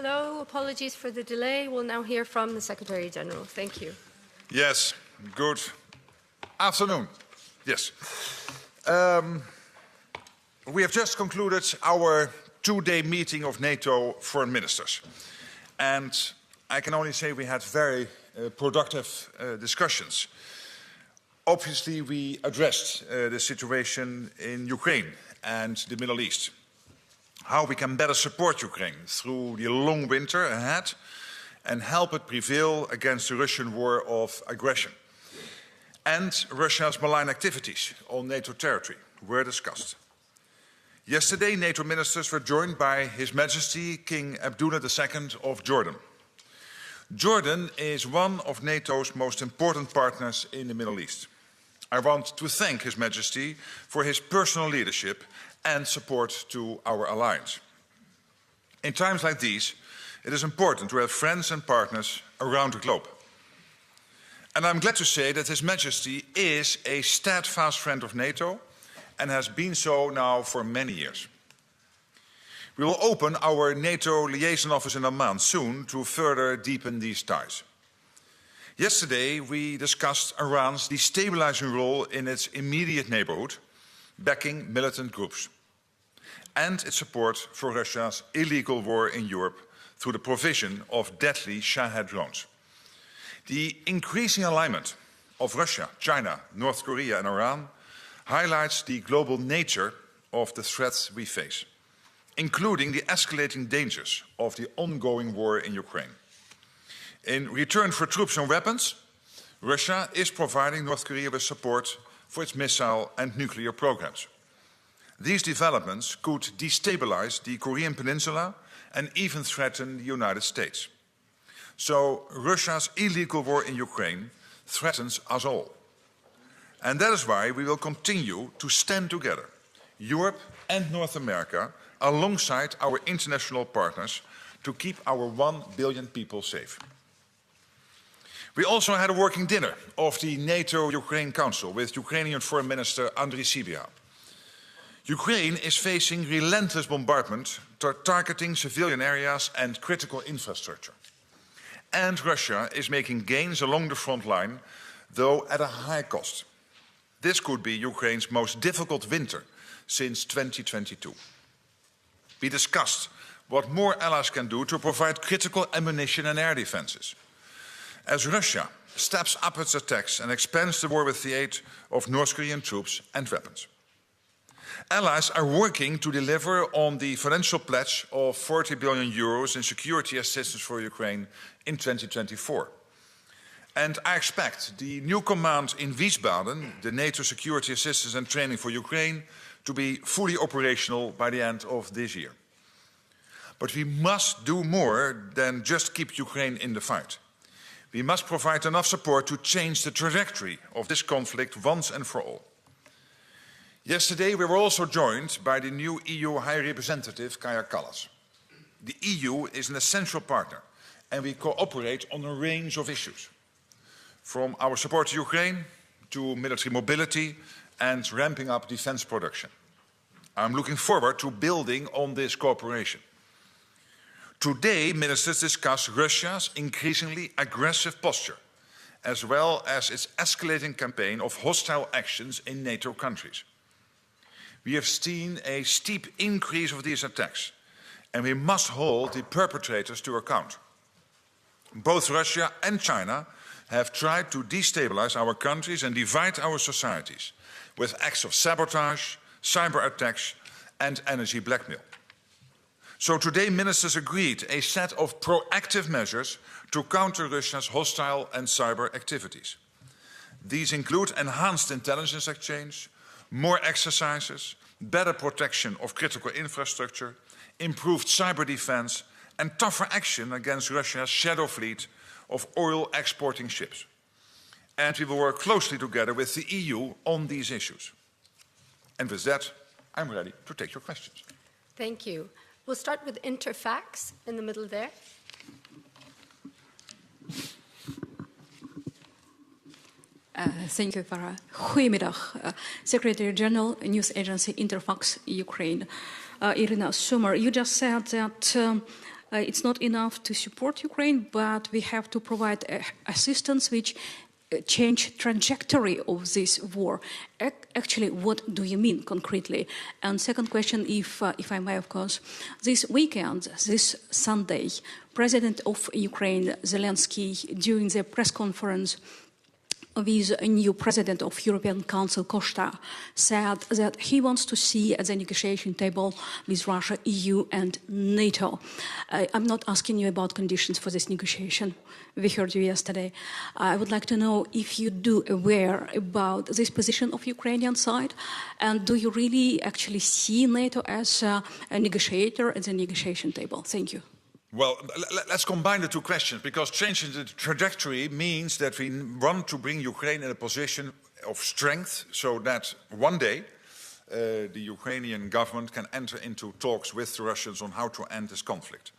Hello, apologies for the delay. We'll now hear from the Secretary General. Thank you. Yes, good afternoon. Yes. We have just concluded our two-day meeting of NATO foreign ministers. And I can only say we had very productive discussions. Obviously, we addressed the situation in Ukraine and the Middle East. How we can better support Ukraine through the long winter ahead and help it prevail against the Russian war of aggression. And Russia's malign activities on NATO territory were discussed. Yesterday, NATO ministers were joined by His Majesty King Abdullah II of Jordan. Jordan is one of NATO's most important partners in the Middle East. I want to thank His Majesty for his personal leadership and support to our alliance. In times like these, it is important to have friends and partners around the globe. And I'm glad to say that His Majesty is a steadfast friend of NATO and has been so now for many years. We will open our NATO liaison office in Amman soon to further deepen these ties. Yesterday, we discussed Iran's destabilizing role in its immediate neighborhood, backing militant groups, and its support for Russia's illegal war in Europe through the provision of deadly Shahed drones. The increasing alignment of Russia, China, North Korea and Iran highlights the global nature of the threats we face, including the escalating dangers of the ongoing war in Ukraine. In return for troops and weapons, Russia is providing North Korea with support for its missile and nuclear programs. These developments could destabilize the Korean Peninsula and even threaten the United States. So Russia's illegal war in Ukraine threatens us all. And that is why we will continue to stand together, Europe and North America, alongside our international partners to keep our 1 billion people safe. We also had a working dinner of the NATO-Ukraine Council with Ukrainian Foreign Minister Andriy Sybiha. Ukraine is facing relentless bombardment targeting civilian areas and critical infrastructure. And Russia is making gains along the front line, though at a high cost. This could be Ukraine's most difficult winter since 2022. We discussed what more allies can do to provide critical ammunition and air defenses. As Russia steps up its attacks and expands the war with the aid of North Korean troops and weapons. Allies are working to deliver on the financial pledge of 40 billion euros in security assistance for Ukraine in 2024. And I expect the new command in Wiesbaden, the NATO Security Assistance and Training for Ukraine, to be fully operational by the end of this year. But we must do more than just keep Ukraine in the fight. We must provide enough support to change the trajectory of this conflict once and for all. Yesterday, we were also joined by the new EU High Representative, Kaja Kallas. The EU is an essential partner, and we cooperate on a range of issues, from our support to Ukraine to military mobility and ramping up defense production. I'm looking forward to building on this cooperation. Today, ministers discuss Russia's increasingly aggressive posture, as well as its escalating campaign of hostile actions in NATO countries. We have seen a steep increase of these attacks, and we must hold the perpetrators to account. Both Russia and China have tried to destabilize our countries and divide our societies with acts of sabotage, cyber attacks, and energy blackmail. So today, ministers agreed a set of proactive measures to counter Russia's hostile and cyber activities. These include enhanced intelligence exchange, more exercises, better protection of critical infrastructure, improved cyber defense, and tougher action against Russia's shadow fleet of oil exporting ships. And we will work closely together with the EU on these issues. And with that, I'm ready to take your questions. Thank you. We'll start with Interfax in the middle there. Thank you, Farah. Goedemiddag, Secretary General, News Agency Interfax Ukraine. Irina Sumer, you just said that it's not enough to support Ukraine, but we have to provide assistance which change trajectory of this war. Actually, what do you mean concretely? And second question, if I may, of course, this weekend, this Sunday, President of Ukraine, Zelensky, during the press conference with a new president of European Council, Costa, said that he wants to see at the negotiation table with Russia, EU and NATO. I'm not asking you about conditions for this negotiation. We heard you yesterday. I would like to know if you do aware about this position of Ukrainian side, and do you really actually see NATO as a negotiator at the negotiation table? Thank you. Well, let's combine the two questions, because changing the trajectory means that we want to bring Ukraine in a position of strength so that one day the Ukrainian government can enter into talks with the Russians on how to end this conflict.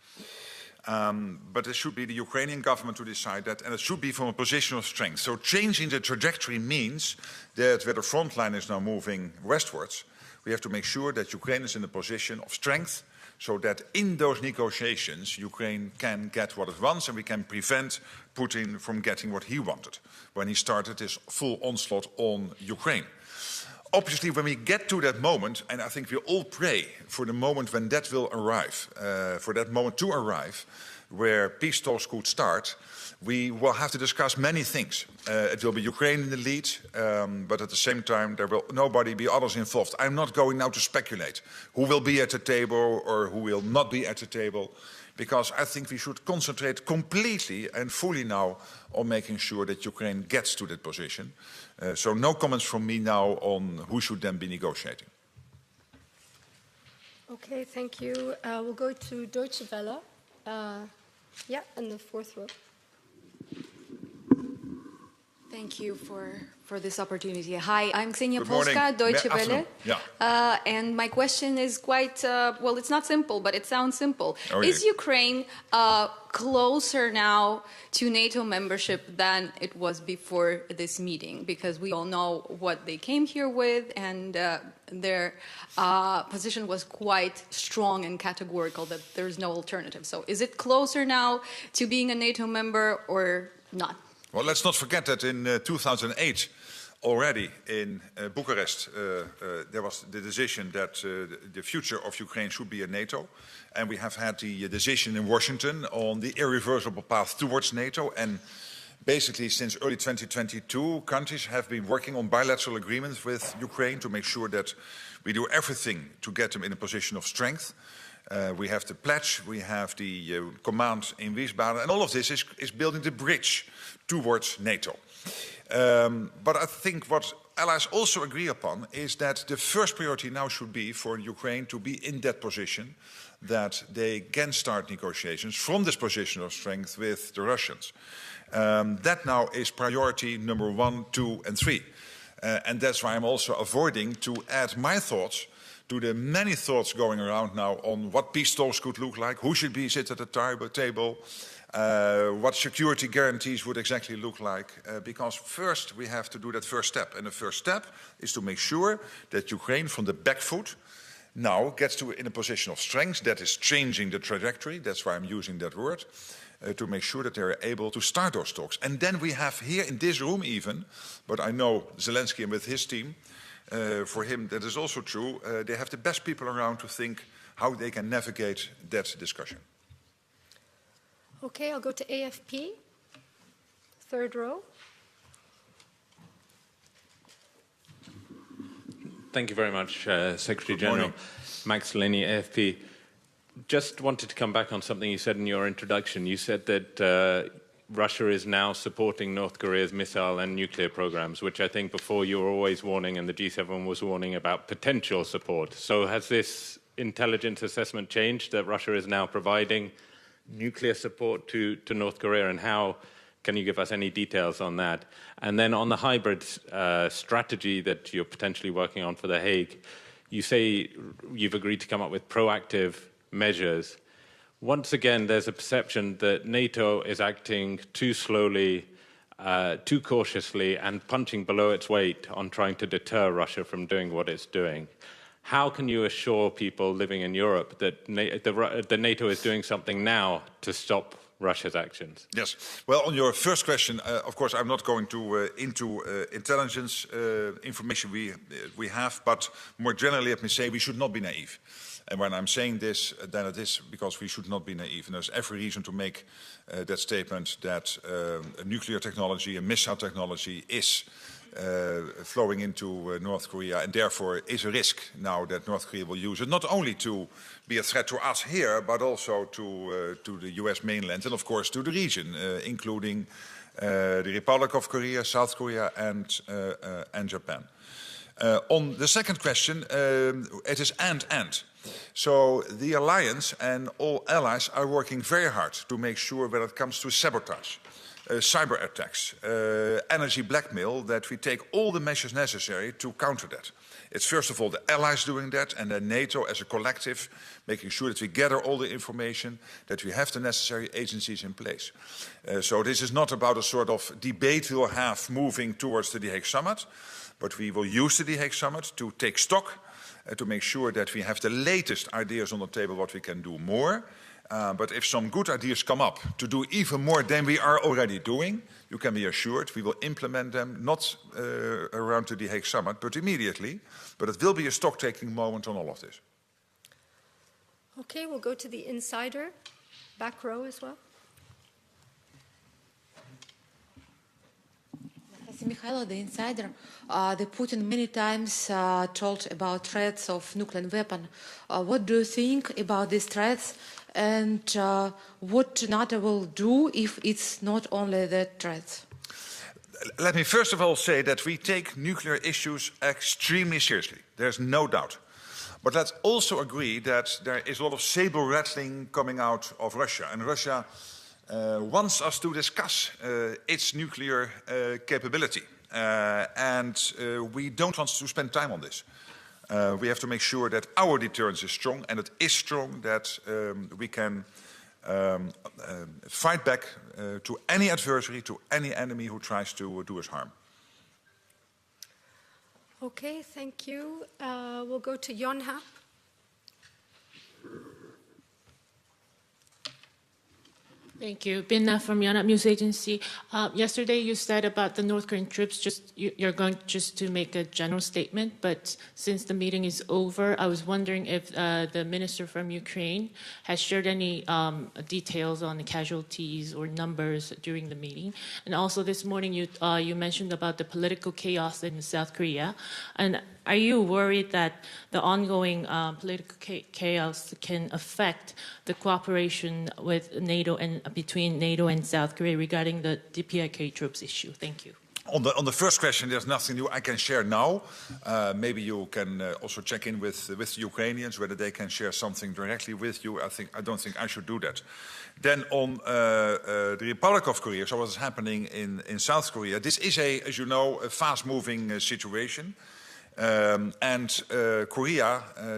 But it should be the Ukrainian government to decide that, and it should be from a position of strength. So changing the trajectory means that where the front line is now moving westwards, we have to make sure that Ukraine is in a position of strength, so that in those negotiations, Ukraine can get what it wants, and we can prevent Putin from getting what he wanted when he started his full onslaught on Ukraine. Obviously, when we get to that moment, and I think we all pray for the moment when that will arrive, for that moment to arrive, where peace talks could start, we will have to discuss many things. It will be Ukraine in the lead, but at the same time, there will nobody be others involved. I'm not going now to speculate who will be at the table or who will not be at the table, because I think we should concentrate completely and fully now on making sure that Ukraine gets to that position. So no comments from me now on who should then be negotiating. Okay, thank you. We'll go to Deutsche Welle. Yeah, in the fourth row. Thank you for this opportunity. Hi, I'm Ksenia Good morning. Polska, Deutsche Afternoon. Welle. Yeah. And my question is quite, well, it's not simple, but it sounds simple. Oh, is yeah. Ukraine closer now to NATO membership than it was before this meeting? Because we all know what they came here with, and their position was quite strong and categorical that there's no alternative. So is it closer now to being a NATO member or not? Well, let's not forget that in 2008, already in Bucharest, there was the decision that the future of Ukraine should be in NATO. And we have had the decision in Washington on the irreversible path towards NATO. And basically, since early 2022, countries have been working on bilateral agreements with Ukraine to make sure that we do everything to get them in a position of strength. We have the pledge, we have the command in Wiesbaden, and all of this is building the bridge towards NATO. But I think what allies also agree upon is that the first priority now should be for Ukraine to be in that position, that they can start negotiations from this position of strength with the Russians. That now is priority number 1, 2, and 3. And that's why I'm also avoiding to add my thoughts to the many thoughts going around now on what peace talks could look like, who should be sit at the table, what security guarantees would exactly look like. Because first we have to do that first step. And the first step is to make sure that Ukraine from the back foot now gets to in a position of strength that is changing the trajectory. That's why I'm using that word. To make sure that they're able to start those talks. And then we have here in this room even, but I know Zelensky and with his team, for him that is also true, they have the best people around to think how they can navigate that discussion. Okay, I'll go to AFP, third row. Thank you very much, Secretary Good General. morning. Max Delaney, AFP. Just wanted to come back on something you said in your introduction. You said that Russia is now supporting North Korea's missile and nuclear programs, which I think before you were always warning and the G7 was warning about potential support. So has this intelligence assessment changed, that Russia is now providing nuclear support to North Korea, and how can you give us any details on that? And then on the hybrid strategy that you're potentially working on for The Hague, you say you've agreed to come up with proactive measures. Once again, there's a perception that NATO is acting too slowly, too cautiously, and punching below its weight on trying to deter Russia from doing what it's doing. How can you assure people living in Europe that the NATO is doing something now to stop Russia's actions? Yes. Well, on your first question, of course, I'm not going to into intelligence information we have, but more generally, let me say we should not be naive. And when I'm saying this, then it is because we should not be naive. And there's every reason to make that statement that nuclear technology and missile technology is flowing into North Korea, and therefore is a risk now that North Korea will use it, not only to be a threat to us here, but also to the US mainland and of course to the region, including the Republic of Korea, South Korea and Japan. On the second question, it is and. So the alliance and all allies are working very hard to make sure when it comes to sabotage, cyber attacks, energy blackmail, that we take all the measures necessary to counter that. It's first of all the allies doing that, and then NATO as a collective, making sure that we gather all the information, that we have the necessary agencies in place. So this is not about a sort of debate we'll have moving towards the The Hague Summit, but we will use the The Hague Summit to take stock, to make sure that we have the latest ideas on the table what we can do more. But if some good ideas come up to do even more than we are already doing, you can be assured we will implement them, not around the The Hague Summit, but immediately. But it will be a stock-taking moment on all of this. Okay, we'll go to the insider, back row as well. Mikhailo, the insider, the Putin many times told about threats of nuclear weapon. What do you think about these threats, and what NATO will do if it's not only the threats? Let me first of all say that we take nuclear issues extremely seriously. There's no doubt. But let's also agree that there is a lot of saber rattling coming out of Russia, and Russia wants us to discuss its nuclear capability. And we don't want to spend time on this. We have to make sure that our deterrence is strong, and it is strong, that we can fight back to any adversary, to any enemy who tries to do us harm. Okay, thank you. We'll go to Yonhap. Thank you. Binna from Yonhap News Agency. Yesterday you said about the North Korean troops, you're going just to make a general statement, but since the meeting is over, I was wondering if the minister from Ukraine has shared any details on the casualties or numbers during the meeting. And also this morning you mentioned about the political chaos in South Korea. And are you worried that the ongoing political chaos can affect the cooperation with NATO and between NATO and South Korea regarding the DPRK troops issue? Thank you. On the first question, there's nothing new I can share now. Maybe you can also check in with the Ukrainians, whether they can share something directly with you. I don't think I should do that. Then on the Republic of Korea, so what is happening in South Korea, this is as you know, a fast-moving situation. Korea,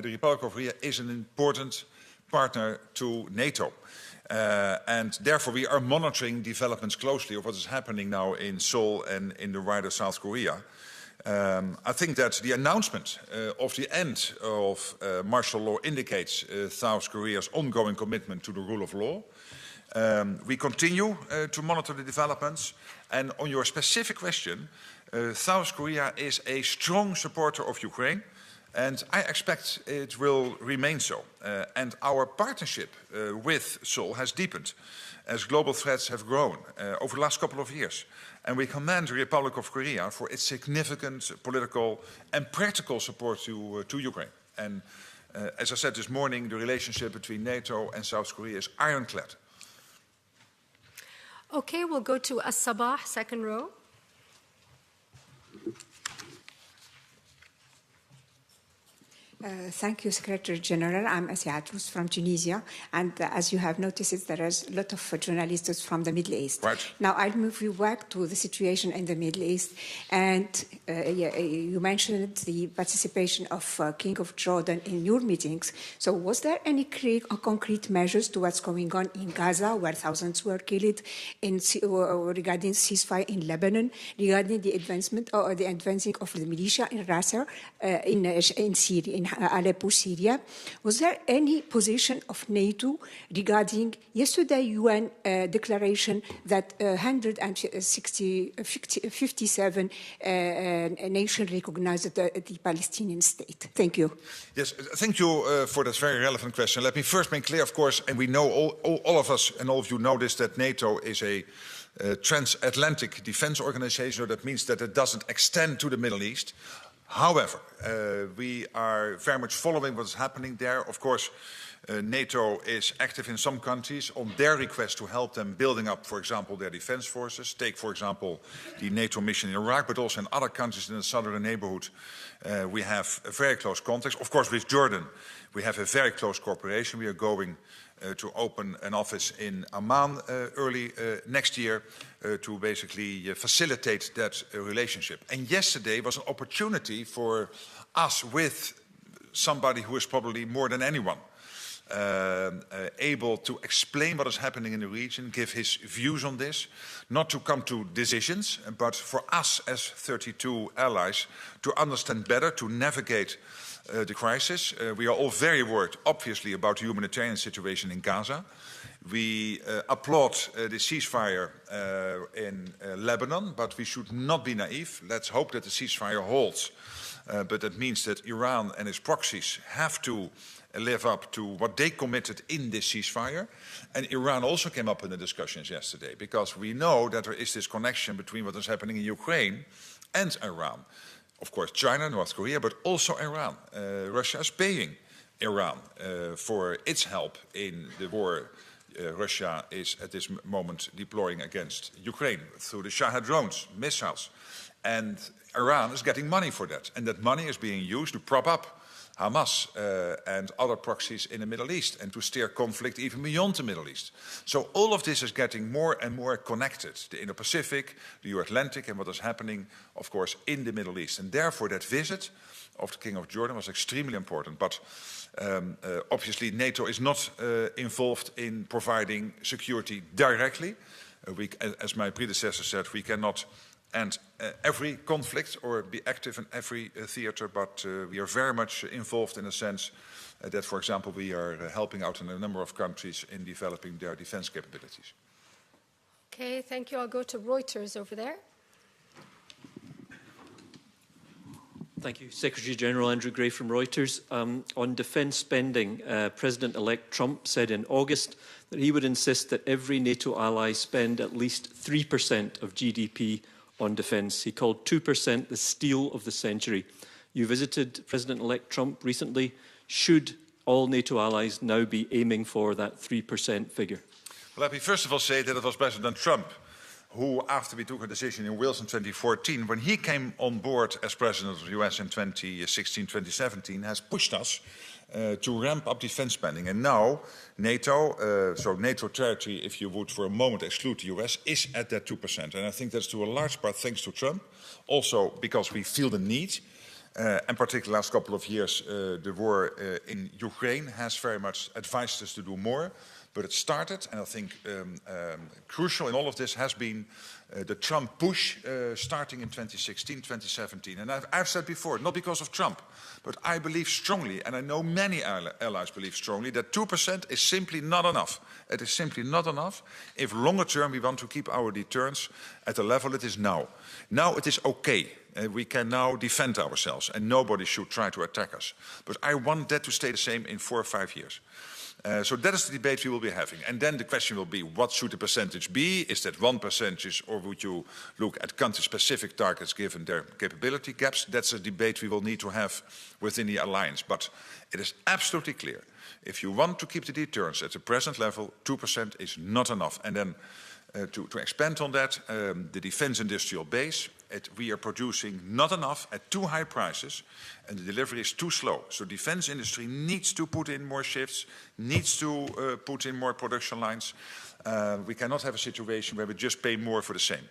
the Republic of Korea, is an important partner to NATO. And therefore we are monitoring developments closely of what is happening now in Seoul and in the wider South Korea. I think that the announcement of the end of martial law indicates South Korea's ongoing commitment to the rule of law. We continue to monitor the developments. And on your specific question, South Korea is a strong supporter of Ukraine, and I expect it will remain so. And our partnership with Seoul has deepened as global threats have grown over the last couple of years. And we commend the Republic of Korea for its significant political and practical support to Ukraine. And as I said this morning, the relationship between NATO and South Korea is ironclad. Okay, we'll go to As-Sabah, second row. Thank you, Secretary General. I'm Asia Atrous from Tunisia. And as you have noticed, there is a lot of journalists from the Middle East. Right. Now, I'll move you back to the situation in the Middle East. And you mentioned the participation of King of Jordan in your meetings. So was there any concrete measures to what's going on in Gaza, where thousands were killed, regarding ceasefire in Lebanon, regarding the advancement or the advancing of the militia in Raqqa, in Syria, in Aleppo, Syria. Was there any position of NATO regarding yesterday UN declaration that 157 nations recognized the Palestinian state? Thank you. Yes, thank you for that very relevant question. Let me first make clear, of course, and we know all of us and all of you know this, that NATO is a transatlantic defense organization, so that means that it doesn't extend to the Middle East. However, we are very much following what's happening there. Of course, NATO is active in some countries on their request to help them building up, for example, their defense forces. Take, for example, the NATO mission in Iraq, but also in other countries in the southern neighborhood. We have a very close contact. Of course, with Jordan, we have a very close cooperation. We are going to open an office in Amman early next year to basically facilitate that relationship. And yesterday was an opportunity for us with somebody who is probably more than anyone able to explain what is happening in the region, give his views on this, not to come to decisions, but for us as 32 allies to understand better, to navigate the crisis. We are all very worried, obviously, about the humanitarian situation in Gaza. We applaud the ceasefire in Lebanon, but we should not be naive. Let's hope that the ceasefire holds. But that means that Iran and its proxies have to live up to what they committed in this ceasefire. And Iran also came up in the discussions yesterday, because we know that there is this connection between what is happening in Ukraine and Iran. Of course, China, North Korea, but also Iran. Russia is paying Iran for its help in the war Russia is at this moment deploying against Ukraine through the Shahed drones, missiles. And Iran is getting money for that. And that money is being used to prop up Hamas and other proxies in the Middle East and to steer conflict even beyond the Middle East. So all of this is getting more and more connected. The Indo-Pacific, the Euro-Atlantic, and what is happening, of course, in the Middle East. And therefore that visit of the King of Jordan was extremely important. But obviously NATO is not involved in providing security directly. As my predecessor said, we cannot end every conflict or be active in every theater, but we are very much involved in the sense that, for example, we are helping out in a number of countries in developing their defense capabilities. Okay, thank you. I'll go to Reuters over there. Thank you. Secretary General Andrew Gray from Reuters. On defence spending, President-elect Trump said in August that he would insist that every NATO ally spend at least 3% of GDP on defence. He called 2% the steal of the century. You visited President-elect Trump recently. Should all NATO allies now be aiming for that 3% figure? Well, let me first of all say that it was President Trump who, after we took a decision in Wales in 2014, when he came on board as President of the US in 2016, 2017, has pushed us to ramp up defense spending. And now NATO, so NATO territory, if you would for a moment exclude the US, is at that 2%. And I think that's to a large part thanks to Trump, also because we feel the need. And particularly the last couple of years, the war in Ukraine has very much advised us to do more. But it started, and I think crucial in all of this has been the Trump push starting in 2016, 2017. And I've said before, not because of Trump, but I believe strongly, and I know many allies believe strongly, that 2% is simply not enough. It is simply not enough if longer term we want to keep our deterrence at the level it is now. Now it is okay. We can now defend ourselves, and nobody should try to attack us. But I want that to stay the same in 4 or 5 years. So that is the debate we will be having. And then the question will be, what should the percentage be? Is that 1%, or would you look at country-specific targets given their capability gaps? That's a debate we will need to have within the alliance. But it is absolutely clear, if you want to keep the deterrence at the present level, 2% is not enough. And then to expand on that, the defense industrial base, we are producing not enough at too high prices, and the delivery is too slow. So defense industry needs to put in more shifts, needs to put in more production lines. We cannot have a situation where we just pay more for the same.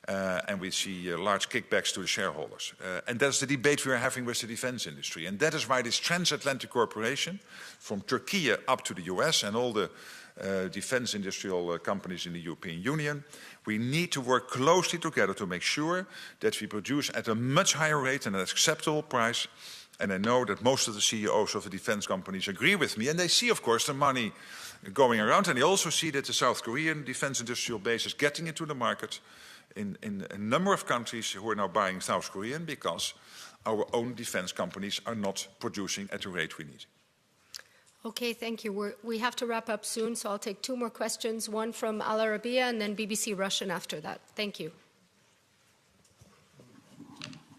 And we see large kickbacks to the shareholders. And that's the debate we are having with the defense industry. And that is why this transatlantic cooperation, from Turkey up to the US and all the defense industrial companies in the European Union, we need to work closely together to make sure that we produce at a much higher rate and an acceptable price And I know that most of the CEOs of the defense companies agree with me. And they see, of course, the money going around. And they also see that the South Korean defense industrial base is getting into the market in a number of countries who are now buying South Korean because our own defense companies are not producing at the rate we need. Okay, thank you. We have to wrap up soon, so I'll take 2 more questions, one from Al Arabiya and then BBC Russian after that. Thank you.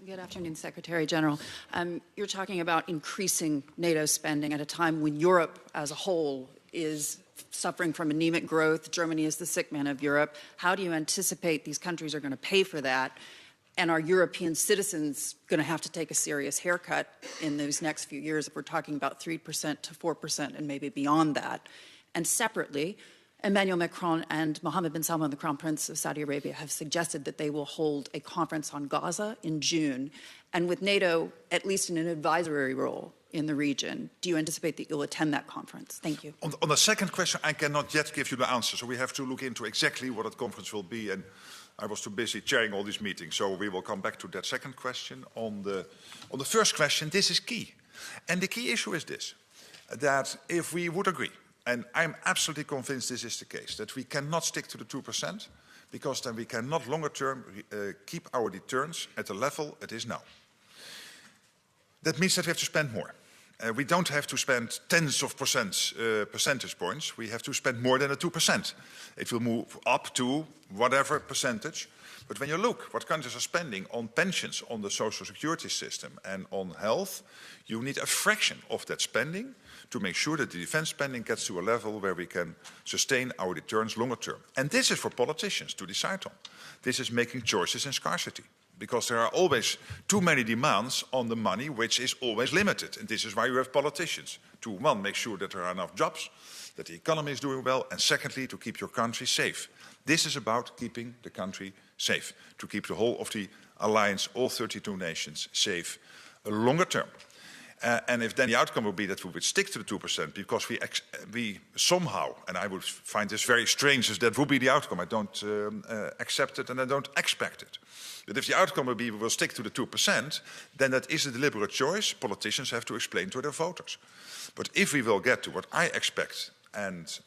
Good afternoon, Secretary General. You're talking about increasing NATO spending at a time when Europe as a whole is suffering from anemic growth. Germany is the sick man of Europe. How do you anticipate these countries are going to pay for that? And are European citizens going to have to take a serious haircut in those next few years if we're talking about 3% to 4% and maybe beyond that? And separately, Emmanuel Macron and Mohammed bin Salman, the Crown Prince of Saudi Arabia, have suggested that they will hold a conference on Gaza in June. And with NATO, at least in an advisory role in the region, do you anticipate that you'll attend that conference? Thank you. On the second question, I cannot yet give you the answer. So we have to look into exactly what that conference will be. And I was too busy chairing all these meetings. So we will come back to that second question. On the first question, this is key. And the key issue is this, that if we would agree, and I'm absolutely convinced this is the case, that we cannot stick to the 2%, because then we cannot longer term keep our deterrence at the level it is now. That means that we have to spend more. We don't have to spend tens of percentage points. We have to spend more than the 2%. It will move up to whatever percentage. But when you look what countries are spending on pensions, on the social security system and on health, you need a fraction of that spending to make sure that the defense spending gets to a level where we can sustain our deterrence longer term. And this is for politicians to decide on. This is making choices in scarcity, because there are always too many demands on the money, which is always limited. And this is why you have politicians. To, one, make sure that there are enough jobs, that the economy is doing well, and secondly, to keep your country safe. This is about keeping the country safe, to keep the whole of the alliance, all 32 nations, safe longer term. And if then the outcome would be that we would stick to the 2%, because we somehow, and I would find this very strange, as that would be the outcome. I don't accept it and I don't expect it. But if the outcome would be we will stick to the 2%, then that is a deliberate choice. Politicians have to explain to their voters. But if we will get to what I expect and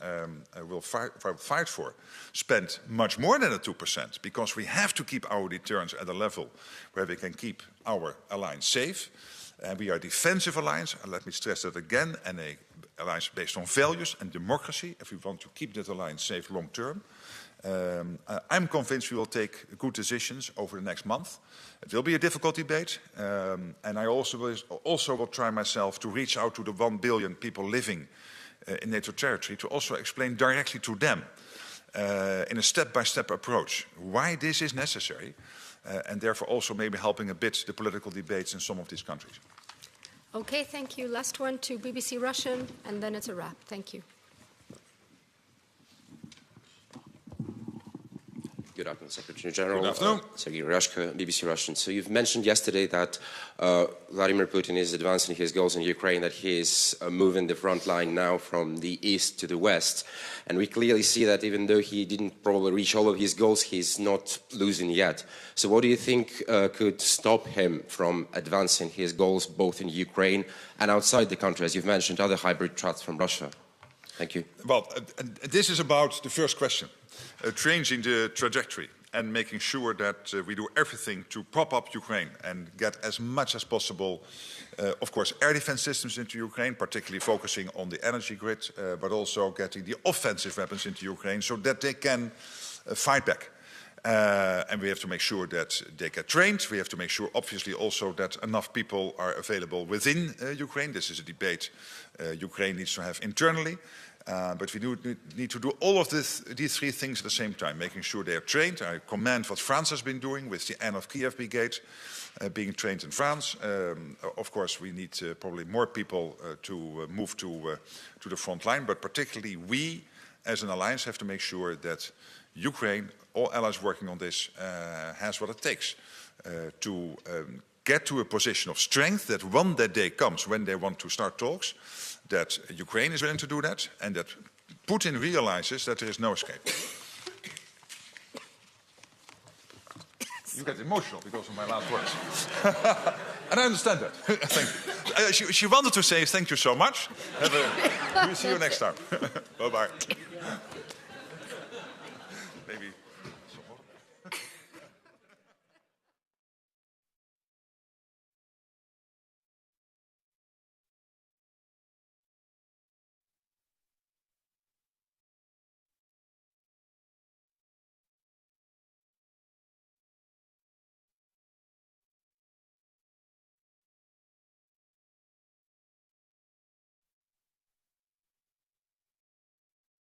will fight for, spend much more than the 2%, because we have to keep our deterrence at a level where we can keep our alliance safe. We are a defensive alliance, and let me stress that again, and an alliance based on values and democracy, if we want to keep that alliance safe long term. I'm convinced we will take good decisions over the next month. It will be a difficult debate, and I also will try myself to reach out to the 1 billion people living in NATO territory, to also explain directly to them in a step-by-step approach why this is necessary, and therefore also maybe helping a bit the political debates in some of these countries. Okay, thank you. Last one to BBC Russian, and then it's a wrap. Thank you. Good afternoon, Secretary General. Good afternoon. Sergei Ryashko, BBC Russian. So you've mentioned yesterday that Vladimir Putin is advancing his goals in Ukraine, that he is moving the front line now from the east to the west. And we clearly see that even though he didn't probably reach all of his goals, he's not losing yet. So what do you think could stop him from advancing his goals both in Ukraine and outside the country, as you've mentioned, other hybrid threats from Russia? Thank you. Well, this is about the first question. Changing the trajectory and making sure that we do everything to prop up Ukraine and get as much as possible, of course, air defense systems into Ukraine, particularly focusing on the energy grid, but also getting the offensive weapons into Ukraine so that they can fight back. And we have to make sure that they get trained. We have to make sure, obviously, also that enough people are available within Ukraine. This is a debate Ukraine needs to have internally. But we need to do all of these three things at the same time, making sure they are trained. I commend what France has been doing with the Anne of Kiev Brigade being trained in France. Of course, we need probably more people to move to the front line, but particularly we, as an alliance, have to make sure that Ukraine, all allies working on this, has what it takes to get to a position of strength, that when that day comes, when they want to start talks, that Ukraine is willing to do that, and that Putin realizes that there is no escape. You get emotional because of my last words. And I understand that. Thank you. she wanted to say thank you so much. We'll see you next time. Bye-bye. Maybe.